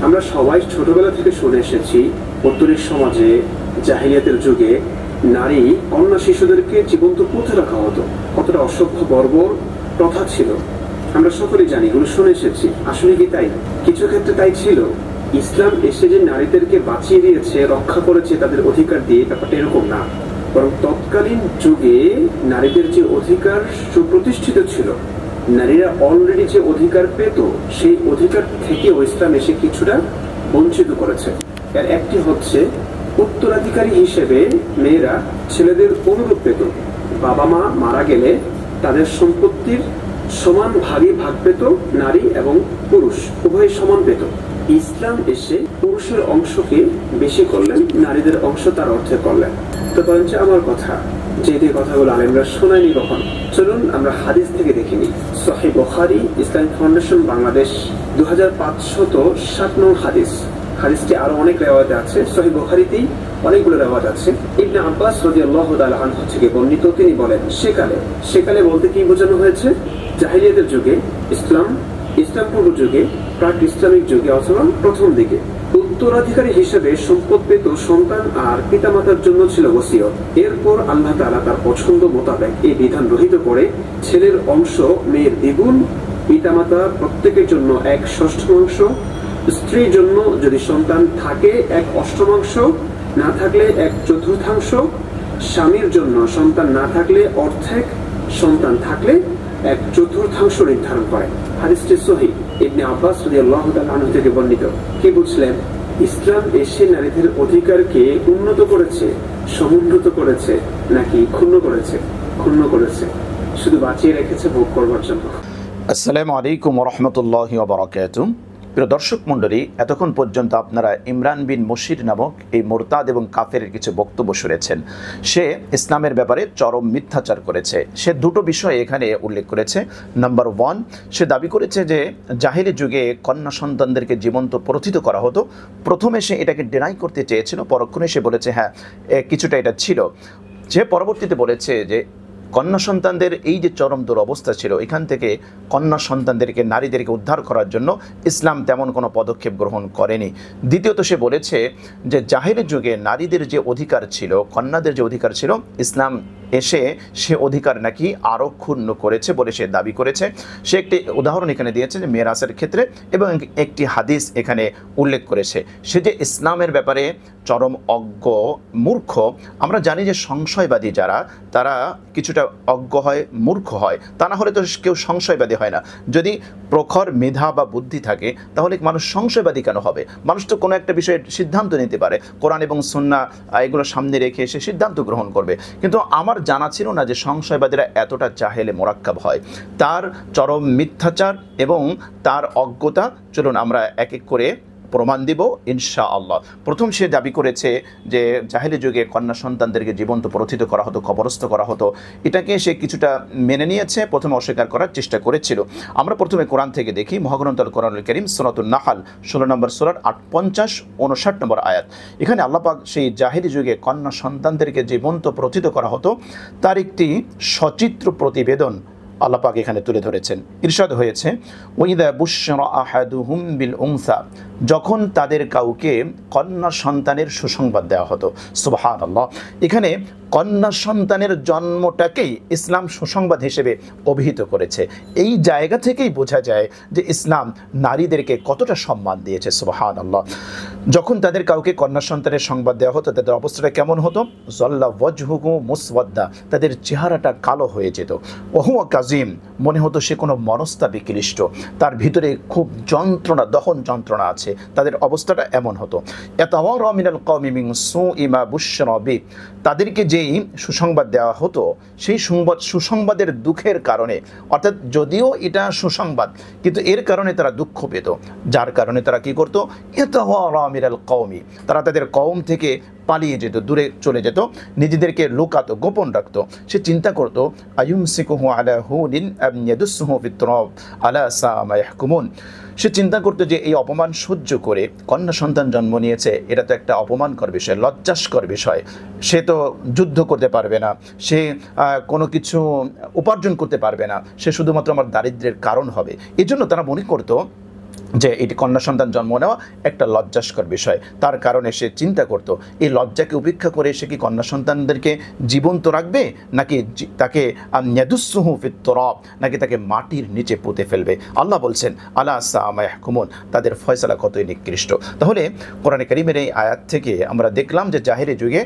আমরা সবাই ছোটবেলা থেকে শুনে এসেছি উত্তরের সমাজে জাহিলিয়াতের যুগে নারী কন্যা শিশুদেরকে জীবন্ত পুঁতে রাখা হতো, কতটা অসভ্য বর্বর প্রথা ছিল আমরা সকলেই জানি, এগুলো শুনে এসেছি। আসলে কি তাই? কিছু ক্ষেত্রে তাই ছিল। ইসলাম এসে যে নারীদেরকে বাঁচিয়ে দিয়েছে, রক্ষা করেছে তাদের অধিকার দিয়ে, ব্যাপারটা এরকম না। বরং তৎকালীন যুগে নারীদের যে অধিকার সুপ্রতিষ্ঠিত ছিল, নারীরা অলরেডি যে অধিকার পেত, সেই অধিকার থেকেও ইসলাম এসে কিছুটা বঞ্চিত করেছে। এর একটি হচ্ছে উত্তরাধিকারী হিসেবে মেয়েরা ছেলেদের অনুরূপ পেত। বাবা মা মারা গেলে তাদের সম্পত্তির সমান ভাগে ভাগ পেত নারী এবং পুরুষ, উভয় সমান পেত। ইসলাম এসে পুরুষের অংশকে বেশি করলেন, নারীদের অংশ তার অর্থে করলেন। তো বলেন যে আমার কথা যে কথাগুলো আলেমরা শোনায়নি কখন, চলুন আমরা হাদিস থেকে দেখে নিই। সহিহ বুখারী ইসলামিক ফাউন্ডেশন বাংলাদেশ 2507 নং হাদিস। হাদিসটি আরো অনেক রিওয়ায়েতে আছে, সহিহ বুখারীতেই অনেকগুলো রিওয়ায়েত আছে। ইবনে আব্বাস রাদিয়াল্লাহু তাআলা আনহু থেকে বর্ণিত, তিনি বলেন সেকালে বলতে কি বোঝানো হয়েছে? জাহিলিয়াতের যুগে, ইসলাম পূর্ব যুগে, প্রাক ইসলামিক যুগে অথবা প্রথম দিকে উত্তরাধিকারী হিসেবে সম্পদ পেত সন্তান আর পিতামাতার জন্য ছিল ওসিয়ত। এরপর আল্লাহ তাআলা তার পছন্দ মোতাবেক এই বিধান রহিত করে ছেলের অংশ মেয়ের দ্বিগুণ, পিতামাতা প্রত্যেকের জন্য 1/6 স্ত্রীর জন্য যদি সন্তান থাকে 1/8, না থাকলে 1/4, স্বামীর জন্য সন্তান না থাকলে অর্ধেক, সন্তান থাকলে 1/4 নির্ধারণ করে। হাদিসটি সহিহ, ইবনে আব্বাস রাদিয়াল্লাহু তাআলা আনহু থেকে বর্ণিত। কি বুঝলেন? ইসলাম এসে নারীদের অধিকারকে উন্নত করেছে, সমুন্নত করেছে, নাকি ক্ষুণ্ণ করেছে? ক্ষুণ্ণ করেছে, শুধু বাঁচিয়ে রেখেছে ভোগ করবার জন্য। আসসালামু আলাইকুম ওয়া রাহমাতুল্লাহি ওয়া বারাকাতুহু। প্রিয় দর্শক মণ্ডলী, এতক্ষণ পর্যন্ত আপনারা ইমরান বিন মুশির নামক এই মুরতাদ এবং কাফেরের কিছু বক্তব্য শুনেছেন। সে ইসলামের ব্যাপারে চরম মিথ্যাচার করেছে। সে দুটো বিষয় এখানে উল্লেখ করেছে। নাম্বার 1, সে দাবি করেছে যে জাহিলি যুগে কন্যা সন্তানদেরকে জীবন্ত প্রথিত করা হতো। প্রথমে সে এটাকে ডিনাই করতে চেয়েছিল, পরক্ষণে সে বলেছে হ্যাঁ কিছুটা এটা ছিল। সে পরবর্তীতে বলেছে যে কন্যা সন্তানদের এই যে চরম দুরবস্থা ছিল, এখান থেকে কন্যা সন্তানদেরকে, নারীদেরকে উদ্ধার করার জন্য ইসলাম তেমন কোনো পদক্ষেপ গ্রহণ করেনি। দ্বিতীয়ত সে বলেছে যে জাহিলি যুগে নারীদের যে অধিকার ছিল, কন্যাদের যে অধিকার ছিল, ইসলাম এসে সে অধিকার নাকি আরও ক্ষুণ্ণ করেছে বলে সে দাবি করেছে। সে একটি উদাহরণ এখানে দিয়েছে যে মেরাসের ক্ষেত্রে, এবং একটি হাদিস এখানে উল্লেখ করেছে। সে যে ইসলামের ব্যাপারে চরম অজ্ঞ, মূর্খ। আমরা জানি যে সংশয়বাদী যারা, তারা কিছুটা অজ্ঞ হয়, মূর্খ হয়। তা না হলে তো কেউ সংশয়বাদী হয় না। যদি প্রখর মেধা বা বুদ্ধি থাকে তাহলে মানুষ সংশয়বাদী কেন হবে? মানুষ তো কোনো একটা বিষয়ে সিদ্ধান্ত নিতে পারে, কোরআন এবং সুন্নাহ এগুলো সামনে রেখে সে সিদ্ধান্ত গ্রহণ করবে। কিন্তু আমার জানা ছিল না যে সংশয়বাদীরা এতটা জাহেলে মোরাক্কাব হয়। তার চরম মিথ্যাচার এবং তার অজ্ঞতা, চলুন আমরা এক এক করে প্রমাণ দিব ইনশাআল্লাহ। প্রথম সে দাবি করেছে যে জাহেলি যুগে কন্যা সন্তানদেরকে জীবন্ত প্রথিত করা হতো, কবরস্থ করা হতো। এটাকে সে কিছুটা মেনে নিয়েছে, প্রথমে অস্বীকার করার চেষ্টা করেছিল। আমরা প্রথমে কোরআন থেকে দেখি, মহাগ্রন্থ আল কোরআনুল কারীম সূরাতুন নাহল 16 নম্বর সূরার 58, 59 নম্বর আয়াত। এখানে আল্লাহ পাক সেই জাহেলি যুগে কন্যা সন্তানদেরকে জীবন্ত প্রথিত করা হতো তার একটি সচিত্র প্রতিবেদন আল্লাহ পাক এখানে তুলে ধরেছেন। ইরশাদ হয়েছে, ওয়াইদা বুশরা আহাদুহুম বিল উনসা, যখন তাদের কাউকে কন্যা সন্তানের সুসংবাদ দেওয়া হতো। সুবহানাল্লাহ। এখানে কন্যা সন্তানের জন্মটাকেই ইসলাম সুসংবাদ হিসেবে অভিহিত করেছে। এই জায়গা থেকেই বোঝা যায় যে ইসলাম নারীদেরকে কতটা সম্মান দিয়েছে। সুবহানাল্লাহ। যখন তাদের কাউকে কন্যা সন্তানের সংবাদ দেওয়া হতো, তাদের অবস্থাটা কেমন হতো? জল্লা ওয়াজহুহু মুসওয়াদ্দা, তাদের চেহারাটা কালো হয়ে যেত। ওহুয়া কাজিম, মনে হতো সে কোনো মনস্তাবে ক্লিষ্ট, তার ভিতরে খুব যন্ত্রণা, দহন যন্ত্রণা আছে। তাদের অবস্থাটা এমন হতো। ইয়াতাওয়ারা মিনাল কওমি মিন সুই মা বুশরা বি, তাদেরকে যেই সুসংবাদ দেওয়া হতো সেই সুসংবাদের দুঃখের কারণে, অর্থাৎ যদিও এটা সুসংবাদ কিন্তু এর কারণে তারা দুঃখ পেত, যার কারণে তারা কি করতো? ইয়াতাওয়ারা মিনাল কওমি, তারা তাদের কওম থেকে পালিয়ে যেত, দূরে চলে যেত, নিজেদেরকে লুকাতো, গোপন রাখতো। সে চিন্তা করতো আয়ুমসিকুহু আলা হুনিন আম ইয়াদুসুহু ফিত তুরাব আলা সা মা ইয়াহকুমুন। সে চিন্তা করতো যে এই অপমান সহ্য করে কন্যা সন্তান জন্ম নিয়েছে, এটা তো একটা অপমানকর বিষয়, লজ্জাস্কর বিষয়। সে তো যুদ্ধ করতে পারবে না, সে কোনো কিছু উপার্জন করতে পারবে না, সে শুধুমাত্র আমার দারিদ্র্যের কারণ হবে। এই জন্য তারা মনে করতো যে এটি কন্যা সন্তান জন্ম নেওয়া একটা লজ্জাস্কর বিষয়। তার কারণে সে চিন্তা করত এই লজ্জাকে উপেক্ষা করে সে কি কন্যা সন্তানদেরকে জীবন্ত রাখবে, নাকি তাকে ইয়াদুসসুহু ফিত তুরাব, নাকি তাকে মাটির নিচে পুঁতে ফেলবে। আল্লাহ বলছেন আলা সামা ইয়াহকুমুন, তাদের ফয়সালা কতই নিকৃষ্ট। তাহলে কোরআনে কারীমের এই আয়াত থেকে আমরা দেখলাম যে জাহেরি যুগে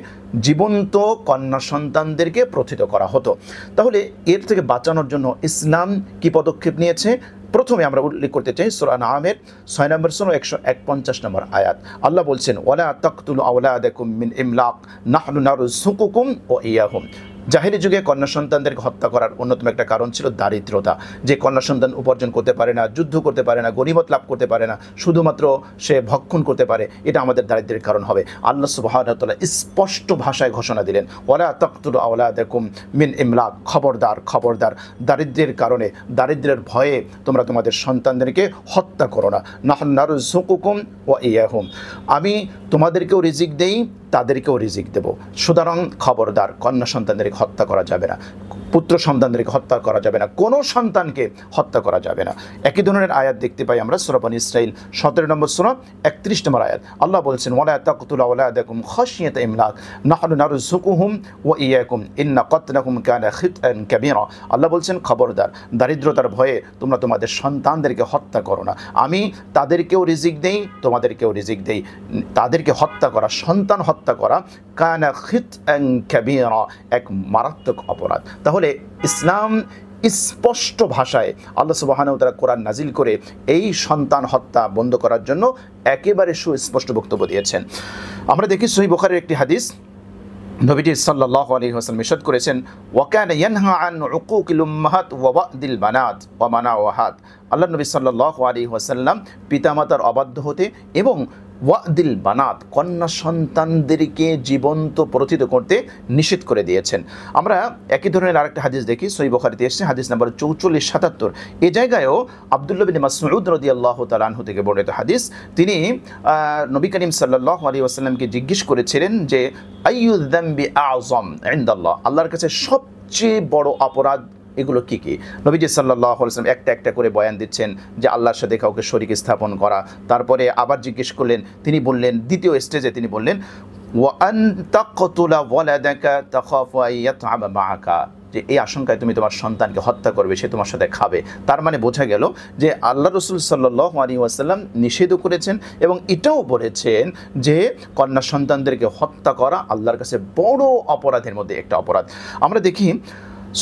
জীবন্ত কন্যা সন্তানদেরকে প্রথিত করা হতো। তাহলে এর থেকে বাঁচানোর জন্য ইসলাম কি পদক্ষেপ নিয়েছে? প্রথমে আমরা উল্লেখ করতে চাই সূরা আনআমের 6 নম্বর সূরা 151 নম্বর আয়াত। আল্লাহ বলছেন ওয়ালা তাকতুলু আওলাদাকুম মিন ইমলাক নাহনু নারযুকুকুম ওয়া ইয়াহুম। জাহেরি যুগে কন্যা সন্তানদেরকে হত্যা করার অন্যতম একটা কারণ ছিল দারিদ্রতা। যে কন্যা সন্তান উপার্জন করতে পারে না, যুদ্ধ করতে পারে না, গনিমত লাভ করতে পারে না, শুধুমাত্র সে ভক্ষণ করতে পারে, এটা আমাদের দারিদ্র্যের কারণ হবে। আল্লাহ সুবহানাহু ওয়া তাআলা স্পষ্ট ভাষায় ঘোষণা দিলেন ওয়ালা তাকতুলু আওলাদাকুম মিন ইমলাক, খবরদার খবরদার, দারিদ্র্যের কারণে, দারিদ্র্যের ভয়ে তোমরা তোমাদের সন্তানদেরকে হত্যা করো না। নাহনু নারযুকুকুম ওয়া ইয়াহুম, আমি তোমাদেরকেও রিজিক দেই, তাদেরকেও রিজিক দেব। সুতরাং খবরদার, কন্যা সন্তানদেরকে হত্যা করা যাবে না, পুত্র সন্তানদেরকে হত্যা করা যাবে না, কোনো সন্তানকে হত্যা করা যাবে না। একই ধরনের আয়াত দেখতে পাই আমরা সূরা বনী ইসরাঈল 17 নম্বর সূরা 31 নম্বর আয়াত। আল্লাহ বলছেন ওয়ালা তাকতুলু আওলাদাকুম খাশিয়াতা ইমলাক নাহনু নারযুকুহুম ওয়া ইয়াকুম ইন্না কাতলাহুম কানা খিতআন কাবীরা। আল্লাহ বলছেন খবরদার, দারিদ্রতার ভয়ে তোমরা তোমাদের সন্তানদেরকে হত্যা করো না, আমি তাদেরকেও রিজিক দেই, তোমাদেরকেও রিজিক দেই। তাদেরকে হত্যা করা, সন্তান হত্যা করা কানা খিতআন কাবীরা, এক মারাত্মক অপরাধ। তাহলে ইসলাম স্পষ্ট ভাষায় আল্লাহ সুবহানাহু ওয়া তাআলা কোরআন নাজিল করে এই সন্তান হত্যা বন্ধ করার জন্য একেবারে সুস্পষ্ট বক্তব্য দিয়েছেন। আমরা দেখি সহিহ বুখারীর একটি হাদিস, নবীজি সাল্লাল্লাহু আলাইহি ওয়াসাল্লাম ইরশাদ করেছেন ওয়া কানা ইয়ানহা আন উকুকিল উম্মাহাত ওয়া ওয়াদিল বানাত ওয়া মানাওয়াহাত। আল্লাহ নবী সাল্লাল্লাহু আলাইহি ওয়াসাল্লাম পিতামাতার অবাধ্য হতে এবং ওয়াদিল বানাত, কন্যা সন্তানদেরকে জীবন্ত প্রথিত করতে নিষেধ করে দিয়েছেন। আমরা একই ধরনের আরেকটা হাদিস দেখি, সহিহ বুখারীতে এসেছে হাদিস নাম্বার 4477। এই জায়গায়ও আব্দুল্লাহ বিন মাসউদ রাদিয়াল্লাহু তাআলা আনহু থেকে বর্ণিত হাদিস। তিনি নবী করিম সাল্লাল্লাহু আলাইহি ওয়াসাল্লামকে জিজ্ঞেস করেছিলেন যে আইয়ু যামবি আযম ইনদাল্লাহ, আল্লাহর কাছে সবচেয়ে বড় অপরাধ এগুলো কী কী? নবীজি সাল্লাল্লাহু আলাইহি ওয়াসাল্লাম একটা একটা করে বয়ান দিচ্ছেন যে আল্লাহর সাথে কাউকে শরীক স্থাপন করা। তারপরে আবার জিজ্ঞেস করলেন, তিনি বললেন দ্বিতীয় স্টেজে তিনি বললেন ওয়া আন তাকতুলা ওয়ালাদাকা তাখাফু আন ইয়াতআমা মাআকা, যে এই আশঙ্কায় তুমি তোমার সন্তানকে হত্যা করবে, সে তোমার সাথে খাবে। তার মানে বোঝা গেল যে আল্লাহ রাসূল সাল্লাল্লাহু আলাইহি ওয়াসাল্লাম নিষেধও করেছেন এবং এটাও বলেছেন যে কন্যা সন্তানদেরকে হত্যা করা আল্লাহর কাছে বড় অপরাধের মধ্যে একটা অপরাধ। আমরা দেখি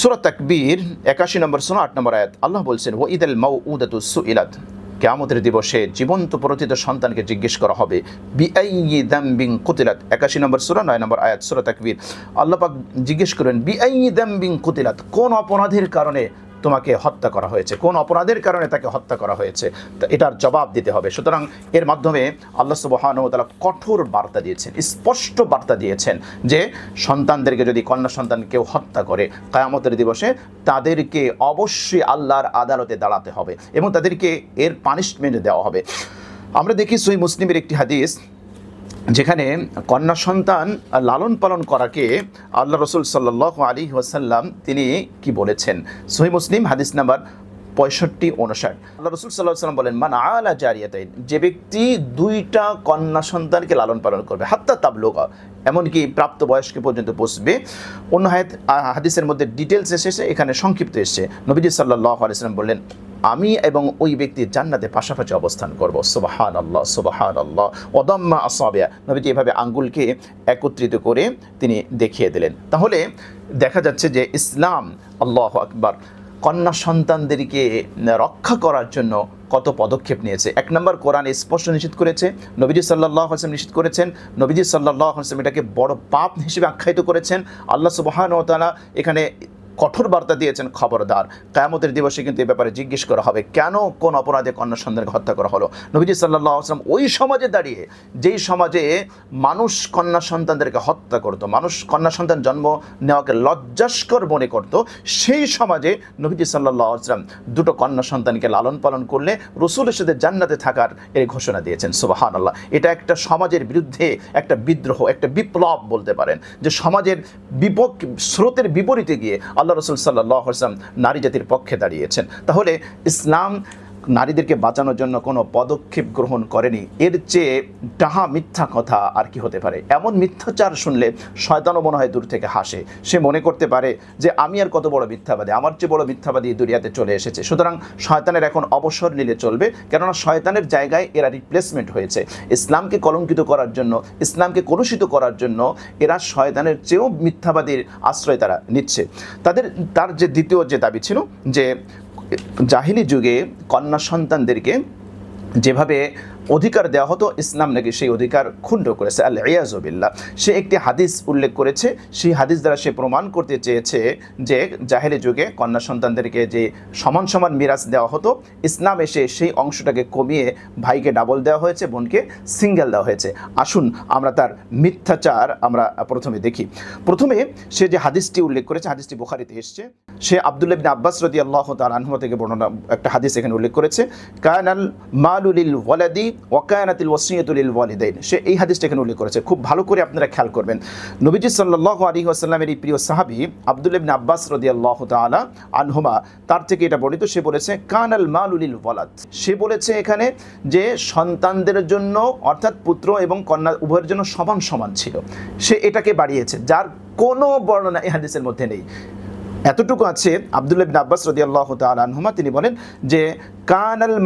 সূরা তাকবীর 81 নম্বর সূরা 8 নম্বর আয়াত। আল্লাহ বলছেন ওয়া ইদাল মাউউদাতু সুইলাত, কিয়ামতের দিবসে জীবন্ত প্রথিত সন্তানকে জিজ্ঞেস করা হবে বিআইয়ি যামবিন কুতিলাত। 81 নম্বর সূরা 9 নম্বর আয়াত সূরা তাকবীর। আল্লাহ পাক জিজ্ঞেস করেন বিআইয়ি যামবিন কুতিলাত, কোন অপরাধের কারণে তোমাকে হত্যা করা হয়েছে, কোন অপরাধের কারণে তাকে হত্যা করা হয়েছে, তা এটার জবাব দিতে হবে। সুতরাং এর মাধ্যমে আল্লাহ সুবহানাহু ওয়া তাআলা কঠোর বার্তা দিয়েছেন, স্পষ্ট বার্তা দিয়েছেন যে সন্তানদেরকে যদি কন্যা সন্তান কেউ হত্যা করে কিয়ামতের দিবসে তাদেরকে অবশ্যই আল্লাহর আদালতে দাঁড়াতে হবে এবং তাদেরকে এর পানিশমেন্ট দেওয়া হবে। আমরা দেখি সহিহ মুসলিমের একটি হাদিস, যেখানে কন্যা সন্তান লালন পালন করাকে আল্লাহ রাসূল সাল্লাল্লাহু আলাইহি ওয়াসাল্লাম তিনি কি বলেছেন। সহিহ মুসলিম হাদিস নাম্বার 65-59। আল্লাহ রাসূল সাল্লাল্লাহু আলাইহি ওয়াসাল্লাম বলেন মান আলা জারিয়াতাইন, যে ব্যক্তি দুইটা কন্যা সন্তানকে লালন পালন করবে হাত্তা তাবলুগা, এমনকি প্রাপ্তবয়স্ক পর্যন্ত পৌঁছবে। অন্য হাদিসের মধ্যে ডিটেলস এসেছে, এখানে সংক্ষিপ্ত এসেছে। নবীজি সাল্লাল্লাহু আলাইহি ওয়াসাল্লাম বললেন আমি এবং ওই ব্যক্তি জান্নাতে পাশাপাশি অবস্থান করব। সুবহানাল্লাহ সুবহানাল্লাহ। ওয়াদাম্মা আসাবিয়া, নবীজি এভাবে আঙ্গুলকে একত্রিত করে তিনি দেখিয়ে দিলেন। তাহলে দেখা যাচ্ছে যে ইসলাম, আল্লাহু আকবার, কন্যা সন্তানদেরকে রক্ষা করার জন্য কত পদক্ষেপ নিয়েছে। এক নম্বর, কোরআন স্পষ্ট নিষেধ করেছে, নবীজি সাল্লাল্লাহু আলাইহি ওয়াসাল্লাম নিষেধ করেছেন, নবীজি সাল্লাল্লাহু আলাইহি ওয়াসাল্লাম এটাকে বড় পাপ হিসেবে আখ্যায়িত করেছেন। আল্লাহ সুবহানাহু ওয়া তাআলা এখানে কঠোর বার্তা দিয়েছেন, খবরদার, কিয়ামতের দিবসে কিন্তু এই ব্যাপারে জিজ্ঞেস করা হবে কেন, কোন অপরাধে কন্যা সন্তানকে হত্যা করা হলো। নবীজি সাল্লাল্লাহু আলাইহি ওয়াসাল্লাম ওই সমাজে দাঁড়িয়ে, যেই সমাজে মানুষ কন্যা সন্তানদেরকে হত্যা করত, মানুষ কন্যা সন্তান জন্ম নেওয়াকে লজ্জাস্কর মনে করত, সেই সমাজে নবীজি সাল্লাল্লাহু আলাইহি ওয়াসাল্লাম দুটো কন্যা সন্তানকে লালন পালন করলে রাসূলের সাথে জান্নাতে থাকার এই ঘোষণা দিয়েছেন। সুবহানাল্লাহ। এটা একটা সমাজের বিরুদ্ধে একটা বিদ্রোহ, একটা বিপ্লব বলতে পারেন, যে সমাজের স্রোতের বিপরীতে গিয়ে আল্লাহ রাসূল সাল্লাল্লাহু আলাইহি ওয়াসাল্লাম নারী জাতির পক্ষে দাঁড়িয়েছেন। তাহলে ইসলাম নারীদেরকে বাঁচানোর জন্য কোনো পদক্ষেপ গ্রহণ করেনি, এর চেয়ে ডাহা মিথ্যা কথা আর কি হতে পারে? এমন মিথ্যাচার শুনলে শয়তানও মনে হয় দূর থেকে হাসে। সে মনে করতে পারে যে আমি আর কত বড় মিথ্যাবাদী, আমার চেয়ে বড় মিথ্যাবাদী দুনিয়াতে চলে এসেছে। সুতরাং শয়তানের এখন অবসর নিলে চলবে, কেননা শয়তানের জায়গায় এরা রিপ্লেসমেন্ট হয়েছে। ইসলামকে কলঙ্কিত করার জন্য, ইসলামকে কলুষিত করার জন্য এরা শয়তানের চেয়েও মিথ্যাবাদীর আশ্রয় তারা নিচ্ছে। তার যে দ্বিতীয় যে দাবি ছিল যে জাহিলি যুগে কন্যা সন্তানদেরকে যেভাবে অধিকার দেওয়া হতো, ইসলাম নাকি সেই অধিকার ক্ষুণ্ণ করেছে। আল-ইয়াযু বিল্লাহ। সে একটি হাদিস উল্লেখ করেছে, সেই হাদিস দ্বারা সে প্রমাণ করতে চেয়েছে যে জাহেলি যুগে কন্যা সন্তানদেরকে যে সমান সমান মিরাজ দেওয়া হতো, ইসলাম এসে সেই অংশটাকে কমিয়ে ভাইকে ডাবল দেওয়া হয়েছে, বোনকে সিঙ্গেল দেওয়া হয়েছে। আসুন আমরা তার মিথ্যাচার আমরা প্রথমে দেখি। প্রথমে সে যে হাদিসটি উল্লেখ করেছে, হাদিসটি বুখারীতে এসেছে। সে আব্দুল্লাহ ইবনে আব্বাস রাদিয়াল্লাহু তাআলা আনহু থেকে বর্ণনা একটা হাদিস এখানে উল্লেখ করেছে, কানাল মালু লিল ওয়ালাদি ওয়াকানাতিল ওয়াসিয়াতু লিল ওয়ালিদাইন। সে এই হাদিসটা এখানে উল্লেখ করেছে। খুব ভালো করে আপনারা খেয়াল করবেন। নবীজি সাল্লাল্লাহু আলাইহি ওয়াসাল্লামের এই প্রিয় সাহাবী আব্দুল্লাহ ইবনে আব্বাস রাদিয়াল্লাহু তাআলা আনহুমা, তার থেকে এটা বর্ণিত। সে বলেছে কানাল মালু লিল ওয়ালাদ। সে বলেছে এখানে যে সন্তানদের জন্য অর্থাৎ পুত্র এবং কন্যা উভয়ের জন্য সমান সমান ছিল। সে এটাকে বাড়িয়েছে, যার কোনো বর্ণনা এই হাদিসের মধ্যে নেই। এতটুকু আছে, আব্দুল্লাহ ইবনে আব্বাস রাদিয়াল্লাহু তাআলা আনহুমা তিনি বলেন যে কানাল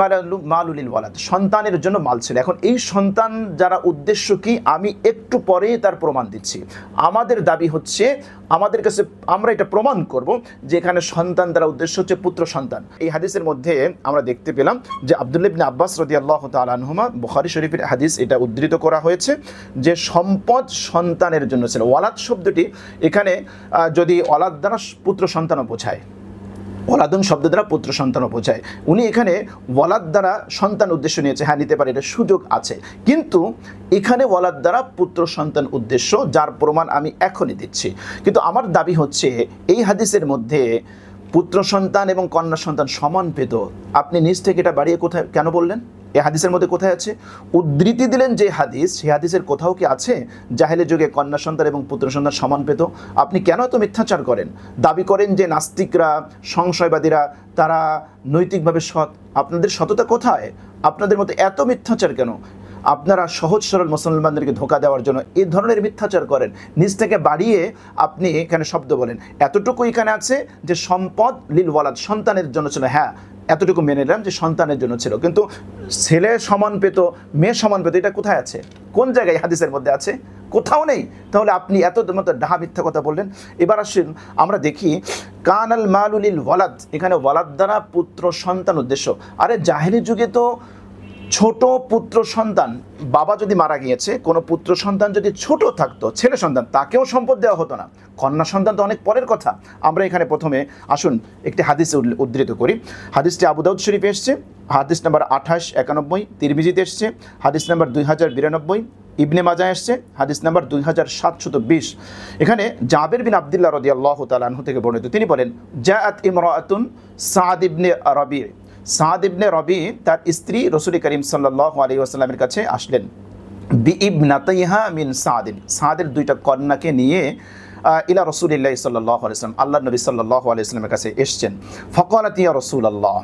মালু লিল ওয়ালাদ, সন্তানের জন্য মাল ছিল। এখন এই সন্তান যারা উদ্দেশ্য কি, আমি একটু পরেই তার প্রমাণ দিচ্ছি। আমাদের দাবি হচ্ছে, আমাদের কাছে আমরা এটা প্রমাণ করব যে এখানে সন্তান দ্বারা উদ্দেশ্য হচ্ছে পুত্র সন্তান। এই হাদিসের মধ্যে আমরা দেখতে পেলাম যে আব্দুল্লাহ ইবনে আব্বাস রাদিয়াল্লাহু তাআলা আনহুমা, বুখারী শরীফের হাদিস, এটা উদ্ধৃত করা হয়েছে যে সম্পদ সন্তানের জন্য ছিল। ওয়ালাদ শব্দটি এখানে যদি ওয়ালাদ দ্বারা পুত্র সন্তানও বোঝায়, ওয়ালাদুন শব্দ দ্বারা পুত্র সন্তানও বোঝায়, উনি এখানে ওয়ালাদ দ্বারা সন্তান উদ্দেশ্য নিয়েছে। হ্যাঁ, নিতে পারে, এটা সুযোগ আছে, কিন্তু এখানে ওয়ালাদ দ্বারা পুত্র সন্তান উদ্দেশ্য, যার প্রমাণ আমি এখনই দিচ্ছি। কিন্তু আমার দাবি হচ্ছে এই হাদিসের মধ্যে পুত্র সন্তান এবং কন্যা সন্তান সমান পেত। আপনি নিজ থেকে এটা বাড়িয়ে কোথায় কেন বললেন? এই হাদিসের মধ্যে কোথায় আছে? উদ্ধৃতি দিলেন যে হাদিস, সেই হাদিসের কোথাও কি আছে জাহেলি যুগে কন্যা সন্তান এবং পুত্র সন্তান সমান পেত? আপনি কেন এত মিথ্যাচার করেন? দাবি করেন যে নাস্তিকরা, সংশয়বাদীরা তারা নৈতিকভাবে সৎ। আপনাদের সততা কোথায়? আপনাদের মধ্যে এত মিথ্যাচার কেন? আপনারা সহজ সরল মুসলমানদেরকে ধোঁকা দেওয়ার জন্য এই ধরনের মিথ্যাচার করেন। নিজ থেকে বাড়িয়ে আপনি এখানে শব্দ বলেন। এতটুকু এখানে আছে যে সম্পদ লিল ওয়ালাদ, সন্তানের জন্য ছিল। হ্যাঁ, এতটুকু মেনে নিলাম যে সন্তানের জন্য ছিল, কিন্তু ছেলে সমান পেত, মেয়ে সমান পেত, এটা কোথায় আছে? কোন জায়গায় হাদিসের মধ্যে আছে? কোথাও নেই। তাহলে আপনি এত ডাহা মিথ্যা কথা বললেন। এবার আসুন আমরা দেখি কানাল মালু লিল ওয়ালাদ, এখানে ওয়ালাদ দ্বারা পুত্র সন্তান উদ্দেশ্য। আরে জাহেলি যুগে তো ছোট পুত্র সন্তান, বাবা যদি মারা গিয়েছে, কোনো পুত্র সন্তান যদি ছোট থাকতো, ছেলে সন্তান, তাকেও সম্পদ দেওয়া হতো না। কন্যা সন্তান তো অনেক পরের কথা। আমরা এখানে প্রথমে আসুন একটি হাদিস উদ্ধৃত করি। হাদিসটি আবু দাউদ শরীফে এসছে, হাদিস নাম্বার 2891, তিরমিজিতে এসছে হাদিস নাম্বার 2092, ইবনে মাজাহ এসছে হাদিস নাম্বার 2720। এখানে জাবের বিন আব্দুল্লাহ রাদিয়াল্লাহু তাআলা আনহু থেকে বর্ণিত, তিনি বলেন জাআত ইমরাআতুন সাদ ইবনে রবি। সাদ ইবনে রবি তার স্ত্রী রাসূল করিম সাল্লাল্লাহু আলাইহি ওয়াসাল্লামের কাছে আসলেন। বিইবনাতিহা মিন সাদিন, সাদের দুইটা কন্যাকে নিয়ে ইলা রাসূলিল্লাহি সাল্লাল্লাহু আলাইহি ওয়াসাল্লাম, আল্লাহর নবী সাল্লাল্লাহু আলাইহি ওয়াসাল্লামের কাছে এসেছেন। ফাকালাত ইয়া রাসূলুল্লাহ,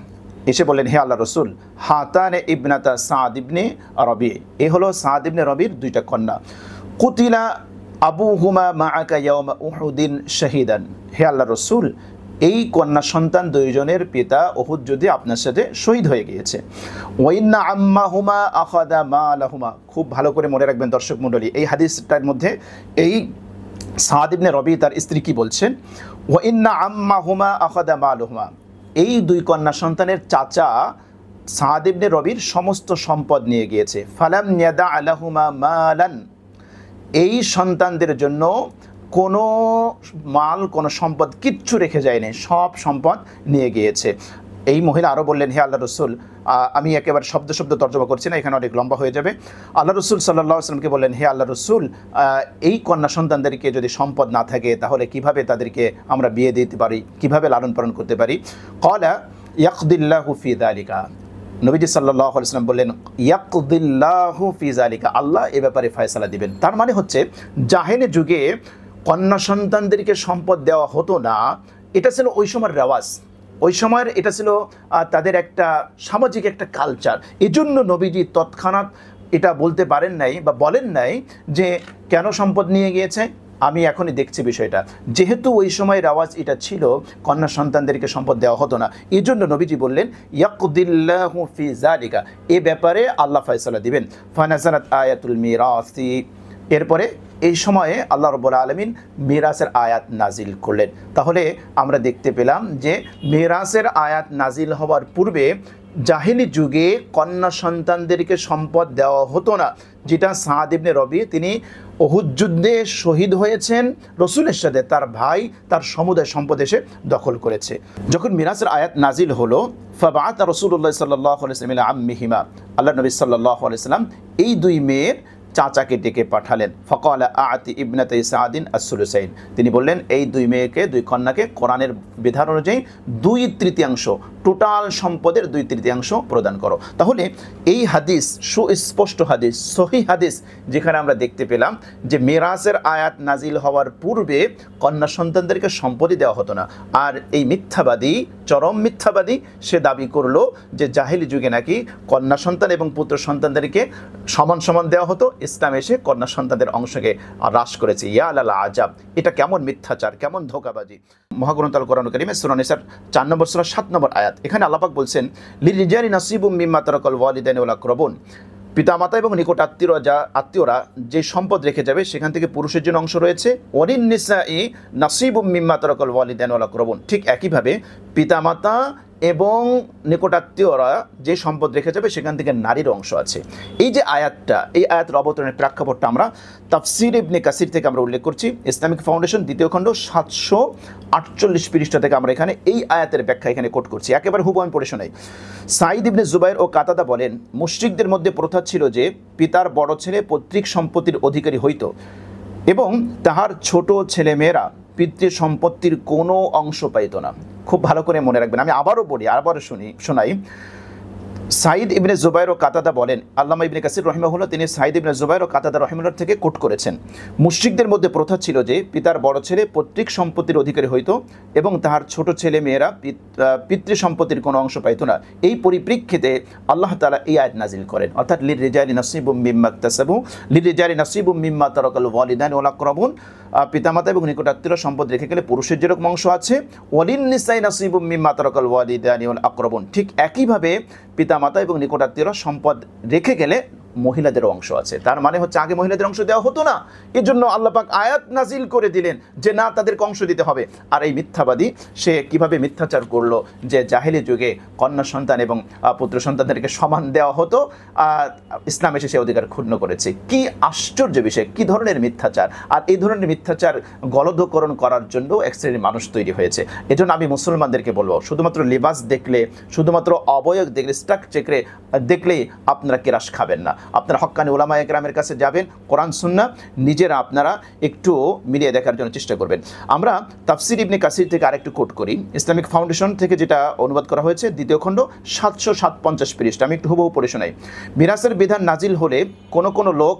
এসে বললেন হে আল্লাহ রসুল, হাতানে ইবনাতা সাদ ইবনে রবি, এ হলো সাদ ইবনে রবির দুইটা কন্যা। কুতিলা আবুহুমা মাআকা ইয়াওমা উহুদিন শাহীদান, হে আল্লাহ রসুল, এই কন্যা সন্তান দুইজনের পিতা উহুদ যুদ্ধে আপনার সাথে শহীদ হয়ে গিয়েছে। ওয়াইন্না আম্মাহুমা আখাদা মালাহুমা, খুব ভালো করে মনে রাখবেন দর্শক মণ্ডলী, এই হাদিসটার মধ্যে এই সাদ ইবনে রবি তার স্ত্রী কি বলছেন? ওয়াইন্না আম্মাহুমা আখাদা মালাহুমা, এই দুই কন্যা সন্তানের চাচা সাদ ইবনে রবির সমস্ত সম্পদ নিয়ে গিয়েছে। ফালাম ইয়াদা আলাহুমা মালান, এই সন্তানদের জন্য কোনো মাল, কোনো সম্পদ কিচ্ছু রেখে যায়নি, সব সম্পদ নিয়ে গিয়েছে। এই মহিলা আরও বললেন হে আল্লাহ রসুল, আমি একেবারে শব্দ শব্দ তর্জমা করছি না, এখানে অনেক লম্বা হয়ে যাবে। আল্লাহ রসুল সাল্লাল্লাহু আলাইহি ওয়াসাল্লামকে বললেন হে আল্লাহ রসুল, এই কন্যা সন্তানদেরকে যদি সম্পদ না থাকে তাহলে কিভাবে তাদেরকে আমরা বিয়ে দিতে পারি, কিভাবে লালন পালন করতে পারি? ক্বালা ইয়াকদিল্লাহু ফি যালিকা, নবীজি সাল্লাল্লাহু আলাইহি ওয়াসাল্লাম বললেন ইয়াকদিল্লাহু ফি যালিকা, আল্লাহ এ ব্যাপারে ফয়সালা দিবেন। তার মানে হচ্ছে জাহেলি যুগে কন্যা সন্তানদেরকে সম্পদ দেওয়া হতো না, এটা ছিল ওই সময়ের রেওয়াজ। ওই সময়ের এটা ছিল তাদের একটা সামাজিক একটা কালচার। এজন্য নবীজি তৎক্ষণাৎ এটা বলতে পারেন নাই বা বলেন নাই যে কেন সম্পদ নিয়ে গিয়েছে, আমি এখনই দেখছি বিষয়টা। যেহেতু ওই সময়ের আওয়াজ এটা ছিল কন্যা সন্তানদেরকে সম্পদ দেওয়া হতো না, এই জন্য নবীজি বললেন ইয়াকদিল্লাহু ফি যালিকা, এ ব্যাপারে আল্লাহ ফয়সালা দিবেন। ফানাজালাত আয়াতুল মিরাসি, এরপরে এই সময়ে আল্লাহ রাব্বুল আলামিন মিরাসের আয়াত নাজিল করলেন। তাহলে আমরা দেখতে পেলাম যে মিরাসের আয়াত নাজিল হওয়ার পূর্বে জাহিলি যুগে কন্যা সন্তানদেরকে সম্পদ দেওয়া হতো না, যেটা সাদ ইবনে রবি তিনি উহুদ যুদ্ধে শহীদ হয়েছেন রসুলের সাথে, তার ভাই তার সমুদায় সম্পদ এসে দখল করেছে। যখন মিরাসের আয়াত নাজিল হলো, ফাবাআত রাসূলুল্লাহ সাল্লাল্লাহু আলাইহি ওয়াসাল্লাম ইলা আম্মিহিমা, আল্লাহ নবী সাল্লাল্লাহু আলাইহি ওয়াসাল্লাম এই দুই মেয়ের চাচাকে ডেকে পাঠালেন। ফকালা আতি ইবনাতাই সাদিন আস-সুলুসাইন, তিনি বললেন এই দুই মেয়েকে, দুই কন্যাকে কোরআনের বিধান অনুযায়ী 2/3 টোটাল সম্পদের 2/3 প্রদান করো। তাহলে এই হাদিস সুস্পষ্ট হাদিস, সহিহ হাদিস, যেখানে আমরা দেখতে পেলাম যে মিরাসের আয়াত নাজিল হওয়ার পূর্বে কন্যা সন্তানদেরকে সম্পত্তি দেওয়া হতো না। আর এই মিথ্যাবাদী, চরম মিথ্যাবাদী, সে দাবি করলো যে জাহিলি যুগে নাকি কন্যা সন্তান এবং পুত্র সন্তানদেরকে সমান সমান দেওয়া হতো, ইসলাম এসে কন্যা সন্তানদের অংশকে হ্রাস করেছে। ইয়া আল্লাহ আজাব, এটা কেমন মিথ্যাচার, কেমন ধোঁকাবাজি। মহাগ্রন্থ আল কোরআন কারীমে সূরা নিসার 4 নম্বর সূরা 7 নম্বর আয়াত, এখানে আল্লাহ পাক বলছেন লিরিজালি নাসিবুম মিম্মা তারাকাল ওয়ালিদাইনি ওয়াল আকরাবুন, পিতামাতা এবং নিকট আত্মীয়রা যে সম্পদ রেখে যাবে সেখান থেকে পুরুষের জন্য অংশ রয়েছে। ওয়ালিন নিসাই নাসিবুম মিম্মা তারাকাল ওয়ালিদাইনি ওয়াল আকরাবুন, ঠিক একইভাবে পিতামাতা এবং নিকটাত্মীয়রা যে সম্পদ রেখে যাবে সেখান থেকে নারীর অংশ আছে। এই যে আয়াতটা, এই আয়াতের অবতরণের প্রেক্ষাপটটা আমরা তাফসির ইবনে কাসির থেকে আমরা উল্লেখ করছি, ইসলামিক ফাউন্ডেশন 2য় খণ্ড 748 পৃষ্ঠা থেকে আমরা এখানে এই আয়াতের ব্যাখ্যা এখানে কোট করছি, একেবারে হুবহু আমি পড়ে শোনাই। সাঈদ ইবনে জুবাইর ও কাতাদা বলেন, মুশরিকদের মধ্যে প্রথা ছিল যে পিতার বড় ছেলে পৈতৃক সম্পত্তির অধিকারী হইত এবং তাহার ছোট ছেলেমেয়েরা পিতৃ সম্পত্তির কোনো অংশ পাইত না। খুব ভালো করে মনে রাখবেন, আমি আবারও বলি, আবারও শোনাই। সাঈদ ইবনে জুবাইর ও কাতাদা বলেন, আল্লামা ইবনে কাসির রাহিমাহুল্লাহ তিনি সাঈদ ইবনে জুবাইর ও কাতাদা রাহিমাহুল্লাহ থেকে কোট করেছেন, মুশরিকদের মধ্যে প্রথা ছিল যে পিতার বড় ছেলে পৈতৃক সম্পত্তির অধিকারী হইত এবং তাহার ছোট ছেলে মেয়েরা পিতৃ সম্পত্তির কোনো অংশ পাইত না। এই পরিপ্রেক্ষিতে আল্লাহ তাআলা এই আয়াত নাজিল করেন, অর্থাৎ লিররিজালি নাসিবুম মিম্মা ইকতাসাবু লিররিজালি নাসিবুম মিম্মা তারাকাল ওয়ালিদাইনি ওয়াল আকরাবুন, পিতামাতা এবং নিকটাত্মীয়রা সম্পদ রেখে গেলে পুরুষের যেরকম অংশ আছে, ওয়ালিন নিসাই নাসিবুম মিম্মা তারাকাল ওয়ালিদাইনি ওয়াল আকরাবুন, ঠিক একইভাবে পিতামাতা এবং নিকটাত্মীয়রা সম্পদ রেখে গেলে মহিলাদের অংশ আছে। তার মানে হচ্ছে আগে মহিলাদের অংশ দেওয়া হতো না, এর জন্য আল্লাহ পাক আয়াত নাজিল করে দিলেন যে না, তাদেরকে অংশ দিতে হবে। আর এই মিথ্যাবাদী সে কিভাবে মিথ্যাচার করলো যে জাহেলি যুগে কন্যা সন্তান এবং পুত্র সন্তানদেরকে সমান দেওয়া হতো, ইসলাম এসে সে অধিকার ক্ষুণ্ণ করেছে। কি আশ্চর্য বিষয়, কি ধরনের মিথ্যাচার! আর এই ধরনের মিথ্যাচার গলদকরণ করার জন্য এক শ্রেণীর মানুষ তৈরি হয়েছে। এজন্য আমি মুসলমানদেরকে বলবো, শুধুমাত্র লিবাস দেখলে, শুধুমাত্র অবয়ব দেখলে, স্ট্রাকচার দেখলেই আপনারা কেরাস খাবেন না। আপনারা হক্কানি উলামা একরামের কাছে যাবেন, কোরআন সুন্নাহ নিজেরা আপনারা একটু মিলিয়ে দেখার জন্য চেষ্টা করবেন। আমরা তাফসির ইবনে কাসির থেকে আরেকটু কোট করি, ইসলামিক ফাউন্ডেশন থেকে যেটা অনুবাদ করা হয়েছে, 2য় খণ্ড 757 পৃষ্ঠা, আমি একটু হুবহু পড়ে শোনাই। মিরাসের বিধান নাজিল হলে কোনো লোক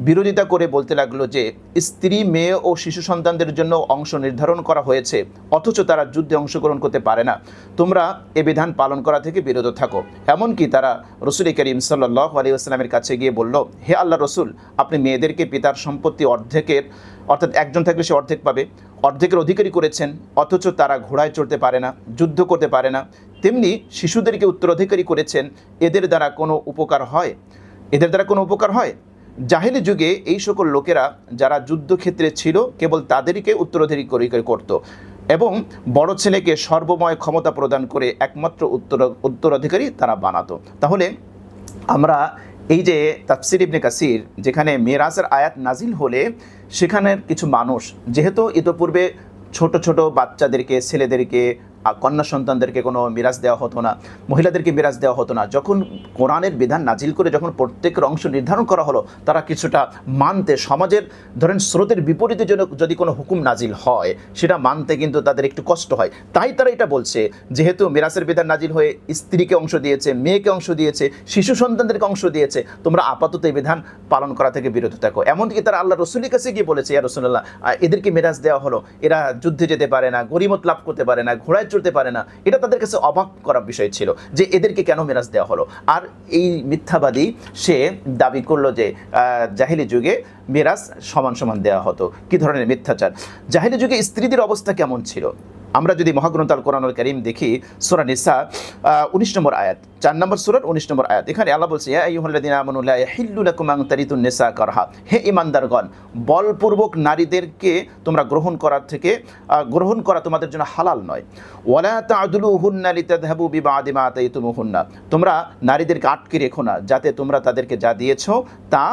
বিরোধিতা করে বলতে লাগলো যে স্ত্রী, মেয়ে ও শিশু সন্তানদের জন্য অংশ নির্ধারণ করা হয়েছে, অথচ তারা যুদ্ধে অংশগ্রহণ করতে পারে না। তোমরা এ বিধান পালন করা থেকে বিরত থাকো। এমনকি তারা রসুল করিম সাল্লাল্লাহু আলাইহি ওয়াসাল্লামের কাছে গিয়ে বলল, হে আল্লাহ রসুল, আপনি মেয়েদেরকে পিতার সম্পত্তি অর্ধেকের, অর্থাৎ একজন থাকলে সে অর্ধেক পাবে, অর্ধেকের অধিকারী করেছেন, অথচ তারা ঘোড়ায় চড়তে পারে না, যুদ্ধ করতে পারে না। তেমনি শিশুদেরকে উত্তরাধিকারী করেছেন, এদের দ্বারা কোনো উপকার হয়? জাহেলি যুগে এই সকল লোকেরা যারা যুদ্ধক্ষেত্রে ছিল কেবল তাদেরকে উত্তরাধিকারী করত এবং বড় ছেলেকে সর্বময় ক্ষমতা প্রদান করে একমাত্র উত্তরাধিকারী তারা বানাতো। তাহলে আমরা এই যে তাফসির ইবনে কাসির, যেখানে মিরাসের আয়াত নাজিল হলে সেখানের কিছু মানুষ, যেহেতু ইতোপূর্বে ছোট ছোট বাচ্চাদেরকে, ছেলেদেরকে, কন্যা সন্তানদেরকে কোনো মিরাজ দেওয়া হতো না, মহিলাদেরকে মিরাজ দেওয়া হতো না, যখন কোরআনের বিধান নাজিল করে যখন প্রত্যেকের অংশ নির্ধারণ করা হলো, তারা কিছুটা মানতে, সমাজের ধরেন স্রোতের বিপরীতে যদি কোনো হুকুম নাজিল হয় সেটা মানতে কিন্তু তাদের একটু কষ্ট হয়। তাই তারা এটা বলছে, যেহেতু মিরাসের বিধান নাজিল হয়ে স্ত্রীকে অংশ দিয়েছে, মেয়েকে অংশ দিয়েছে, শিশু সন্তানদেরকে অংশ দিয়েছে, তোমরা আপাতত এই বিধান পালন করা থেকে বিরত থাকো। এমনকি তারা আল্লাহ রসুলের কাছে গিয়ে বলেছে, ইয়া রাসূলুল্লাহ, এদেরকে মিরাজ দেওয়া হলো, এরা যুদ্ধে যেতে পারে না, গনিমত লাভ করতে পারে না, ঘোড়ায় চলতে পারে না। এটা তাদের কাছে অবাক করার বিষয় ছিল যে এদেরকে কেন মিরাজ দেওয়া হলো। আর এই মিথ্যাবাদী সে দাবি করলো যে জাহিলি যুগে মিরাজ সমান সমান দেওয়া হতো। কি ধরনের মিথ্যাচার! জাহিলি যুগে স্ত্রীদের অবস্থা কেমন ছিল? আমরা যদি মহাগ্রন্থ আল কোরআনুল কারীম দেখি, সূরা নিসা 19 নম্বর আয়াত, 4 নম্বর সূরার 19 নম্বর আয়াত, এখানে আল্লাহ বলছে, ইয়া আইয়ুহাল্লাযীনা আমানু লা ইয়াহিল্লু লাকুম আন তারিতুন নিসা কারহা, হে ঈমানদারগণ, বলপূর্বক নারীদেরকে তোমরা গ্রহণ করা তোমাদের জন্য হালাল নয়। ওয়ালা তা'দুলুহুন্না লিতাযহাবু বিবাদি মা আতাইতুমুহুন্না, তোমরা নারীদেরকে আটকে রেখো না, যাতে তোমরা তাদেরকে যা দিয়েছো তা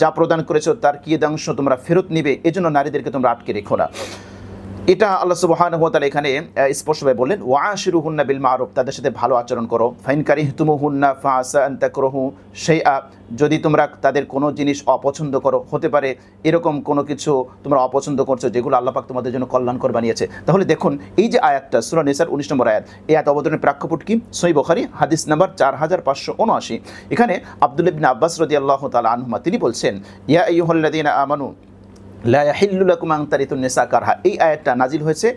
যা প্রদান করেছো তার কিয়দাংশ তোমরা ফেরত নিবে, এজন্য নারীদেরকে তোমরা আটকে রেখো না। এটা আল্লাহ সুবহানাহু ওয়া তাআলা এখানে স্পষ্টভাবে বললেন, ওয়াশিরুহুন্না বিল মারুফ, তাদের সাথে ভালো আচরণ করো। ফাইন কারিহতুমুহুন্না ফাআসা আন তাকরাহু শাইআ, যদি তোমরা তাদের কোনো জিনিস অপছন্দ করো, হতে পারে এরকম কোনো কিছু তোমরা অপছন্দ করছো যেগুলো আল্লাহ পাক তোমাদের জন্য কল্যাণকর বানিয়েছে। তাহলে দেখুন এই যে আয়াতটা, সূরা নিসার 19 নম্বর আয়াত, এই আয়াত অবতরণের প্রেক্ষাপট কি? সহিহ বুখারী হাদিস নাম্বার 4579। এখানে আব্দুল্লাহ ইবনে আব্বাস রাদিয়াল্লাহু তাআলা আনহুমা তিনি বলছেন, ইয়া আইয়ুহাল্লাযীনা আমানু লা ইয়াহিল্লু লাকুম আন তারিতুন নিসা কারহা। এই আয়াতটা নাজিল হয়েছে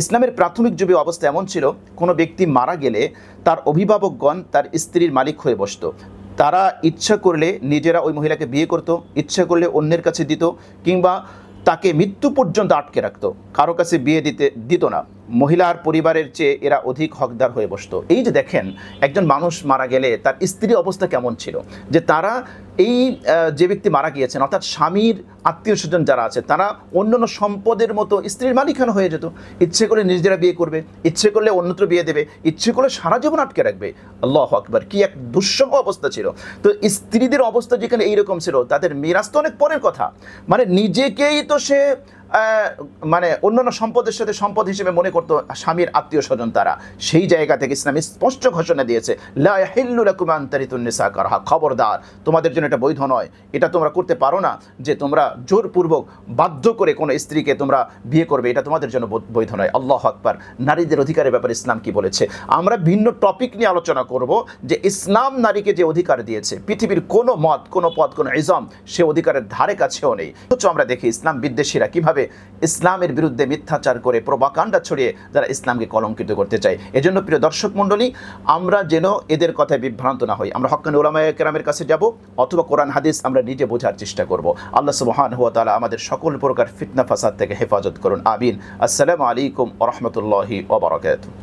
ইসলামের প্রাথমিক যুগে অবস্থা এমন ছিল, কোনো ব্যক্তি মারা গেলে তার অভিভাবকগণ তার স্ত্রীর মালিক হয়ে বসত। তারা ইচ্ছা করলে নিজেরা ওই মহিলাকে বিয়ে করত, ইচ্ছা করলে অন্যের কাছে দিত, কিংবা তাকে মৃত্যু পর্যন্ত আটকে রাখতো, কারো কাছে বিয়ে দিত না। মহিলার পরিবারের চেয়ে এরা অধিক হকদার হয়ে বসতো। এই যে দেখেন, একজন মানুষ মারা গেলে তার স্ত্রীর অবস্থা কেমন ছিল, যে তারা এই যে ব্যক্তি মারা গিয়েছেন অর্থাৎ স্বামীর আত্মীয় স্বজন যারা আছে তারা অন্যান্য সম্পদের মতো স্ত্রীর মালিকানা হয়ে যেত। ইচ্ছে করলে নিজেরা বিয়ে করবে, ইচ্ছে করলে অন্যত্র বিয়ে দেবে, ইচ্ছে করলে সারা জীবন আটকে রাখবে। আল্লাহু আকবার, কি এক দুঃসহ অবস্থা ছিল। তো স্ত্রীদের অবস্থা যেখানে এইরকম ছিল, তাদের মিরাজ তো অনেক পরের কথা, মানে নিজেকেই তো সে মানে অন্যান্য সম্পদের সাথে সম্পদ হিসেবে মনে করতো স্বামীর আত্মীয় স্বজন তারা। সেই জায়গা থেকে ইসলাম স্পষ্ট ঘোষণা দিয়েছে, লা ইয়াহিল্লু লাকুম আন তারিতুন নিসা কারহা, খবরদার, তোমাদের জন্য এটা বৈধ নয়, এটা তোমরা করতে পারো না, যে তোমরা জোরপূর্বক বাধ্য করে কোনো স্ত্রীকে তোমরা বিয়ে করবে, এটা তোমাদের জন্য বৈধ নয়। আল্লাহু আকবার, নারীদের অধিকারের ব্যাপারে ইসলাম কি বলেছে। আমরা ভিন্ন টপিক নিয়ে আলোচনা করব যে ইসলাম নারীকে যে অধিকার দিয়েছে, পৃথিবীর কোনো মত, কোনো পদ, কোনো ইজম সে অধিকারের ধারে কাছেও নেই। অথচ আমরা দেখি ইসলাম বিদ্বেষীরা কিভাবে ইসলামের বিরুদ্ধে মিথ্যাচার করে প্রোপাগান্ডা ছড়িয়ে যারা ইসলামকে কলঙ্কিত করতে চায়। এজন্য প্রিয় দর্শক মণ্ডলী, আমরা যেন এদের কথায় বিভ্রান্ত না হই। আমরা হক্কানি উলামায়ে কেরামের কাছে যাব, অথবা কোরআন হাদিস আমরা নিজে বোঝার চেষ্টা করব। আল্লাহ সুবহানাহু ওয়া তাআলা আমাদের সকল প্রকার ফিতনা ফাসাদ থেকে হেফাজত করুন, আমিন। আসসালামু আলাইকুম ওয়া রাহমাতুল্লাহি ওয়া বারাকাতুহু।